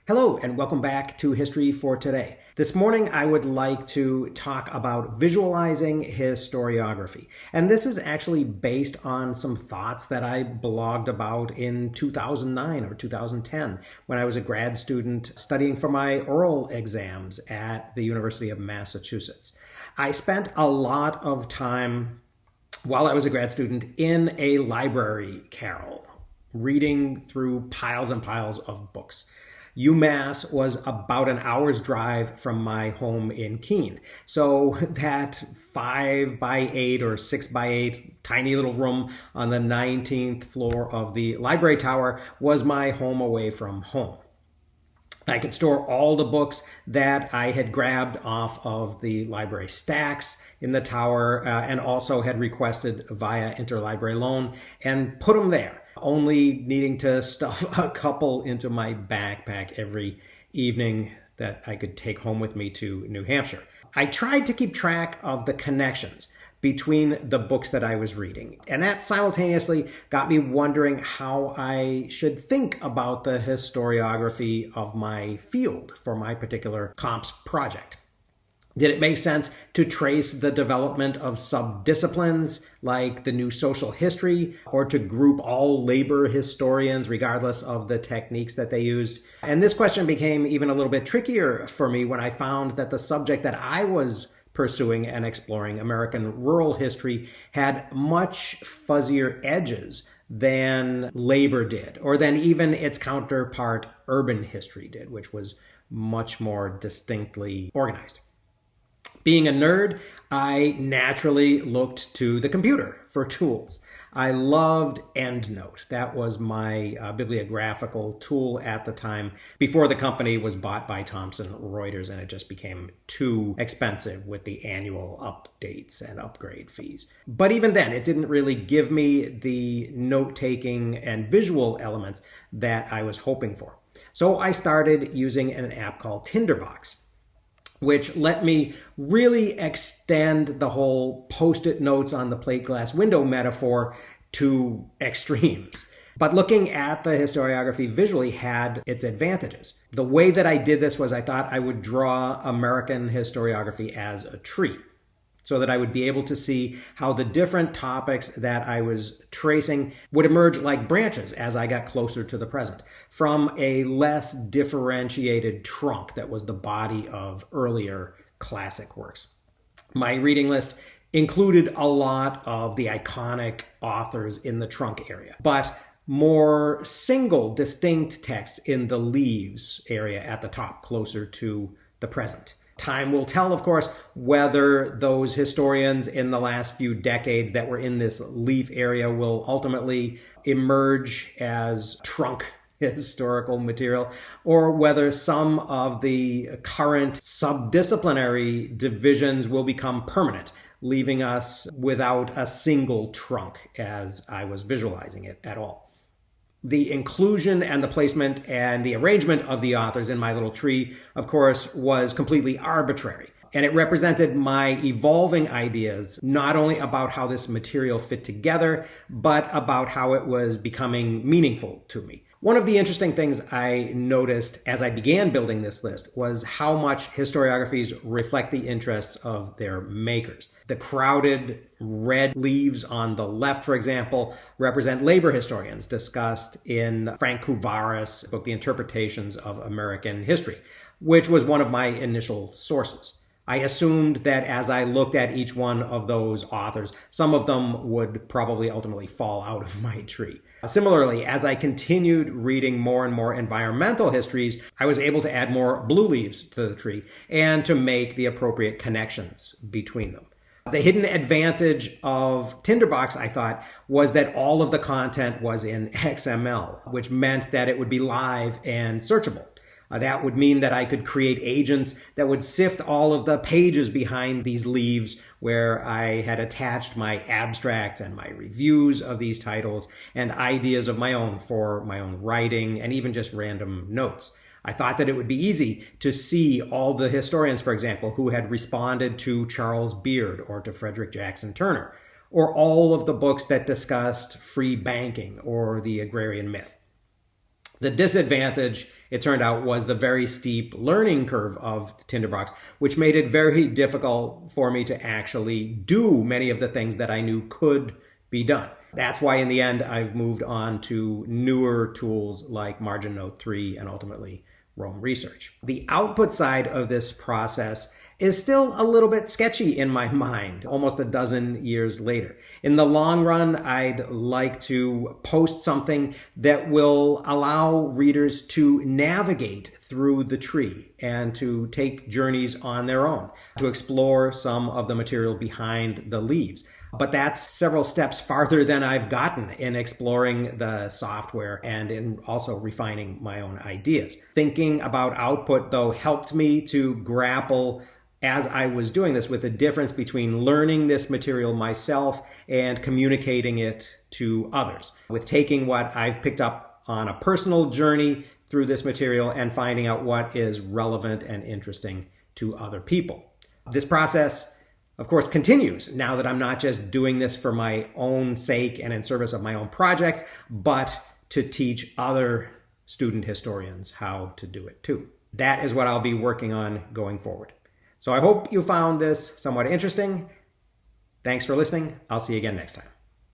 Hello and welcome back to History for Today. This morning I would like to talk about visualizing historiography. And this is actually based on some thoughts that I blogged about in 2009 or 2010 when I was a grad student studying for my oral exams at the University of Massachusetts. I spent a lot of time while I was a grad student in a library carrel, reading through piles and piles of books. UMass was about an hour's drive from my home in Keene. So that 5x8 or 6x8 tiny little room on the 19th floor of the library tower was my home away from home. I could store all the books that I had grabbed off of the library stacks in the tower and also had requested via interlibrary loan and put them there, only needing to stuff a couple into my backpack every evening that I could take home with me to New Hampshire. I tried to keep track of the connections between the books that I was reading. And that simultaneously got me wondering how I should think about the historiography of my field for my particular comps project. Did it make sense to trace the development of subdisciplines like the new social history, or to group all labor historians regardless of the techniques that they used? And this question became even a little bit trickier for me when I found that the subject that I was pursuing and exploring, American rural history, had much fuzzier edges than labor did, or than even its counterpart, urban history, did, which was much more distinctly organized. Being a nerd, I naturally looked to the computer for tools. I loved EndNote. That was my bibliographical tool at the time, before the company was bought by Thomson Reuters and it just became too expensive with the annual updates and upgrade fees. But even then, it didn't really give me the note-taking and visual elements that I was hoping for. So I started using an app called Tinderbox, which let me really extend the whole post-it notes on the plate glass window metaphor to extremes. But looking at the historiography visually had its advantages. The way that I did this was I thought I would draw American historiography as a tree, so that I would be able to see how the different topics that I was tracing would emerge like branches as I got closer to the present, from a less differentiated trunk that was the body of earlier classic works. My reading list included a lot of the iconic authors in the trunk area, but more single, distinct texts in the leaves area at the top, closer to the present. Time will tell, of course, whether those historians in the last few decades that were in this leaf area will ultimately emerge as trunk historical material, or whether some of the current subdisciplinary divisions will become permanent, leaving us without a single trunk as I was visualizing it at all. The inclusion and the placement and the arrangement of the authors in my little tree, of course, was completely arbitrary. And it represented my evolving ideas, not only about how this material fit together, but about how it was becoming meaningful to me. One of the interesting things I noticed as I began building this list was how much historiographies reflect the interests of their makers. The crowded red leaves on the left, for example, represent labor historians discussed in Frank Kuvaris' book, The Interpretations of American History, which was one of my initial sources. I assumed that as I looked at each one of those authors, some of them would probably ultimately fall out of my tree. Similarly, as I continued reading more and more environmental histories, I was able to add more blue leaves to the tree and to make the appropriate connections between them. The hidden advantage of Tinderbox, I thought, was that all of the content was in XML, which meant that it would be live and searchable. That would mean that I could create agents that would sift all of the pages behind these leaves where I had attached my abstracts and my reviews of these titles and ideas of my own for my own writing and even just random notes. I thought that it would be easy to see all the historians, for example, who had responded to Charles Beard or to Frederick Jackson Turner, or all of the books that discussed free banking or the agrarian myth. The disadvantage it turned out, was the very steep learning curve of Tinderbox, which made it very difficult for me to actually do many of the things that I knew could be done. That's why in the end, I've moved on to newer tools like MarginNote 3 and ultimately Roam Research. The output side of this process is still a little bit sketchy in my mind, almost a dozen years later. In the long run, I'd like to post something that will allow readers to navigate through the tree and to take journeys on their own, to explore some of the material behind the leaves. But that's several steps farther than I've gotten in exploring the software and in also refining my own ideas. Thinking about output, though, helped me to grapple as I was doing this with the difference between learning this material myself and communicating it to others, with taking what I've picked up on a personal journey through this material and finding out what is relevant and interesting to other people. This process, of course, continues now that I'm not just doing this for my own sake and in service of my own projects, but to teach other student historians how to do it too. That is what I'll be working on going forward. So I hope you found this somewhat interesting. Thanks for listening. I'll see you again next time.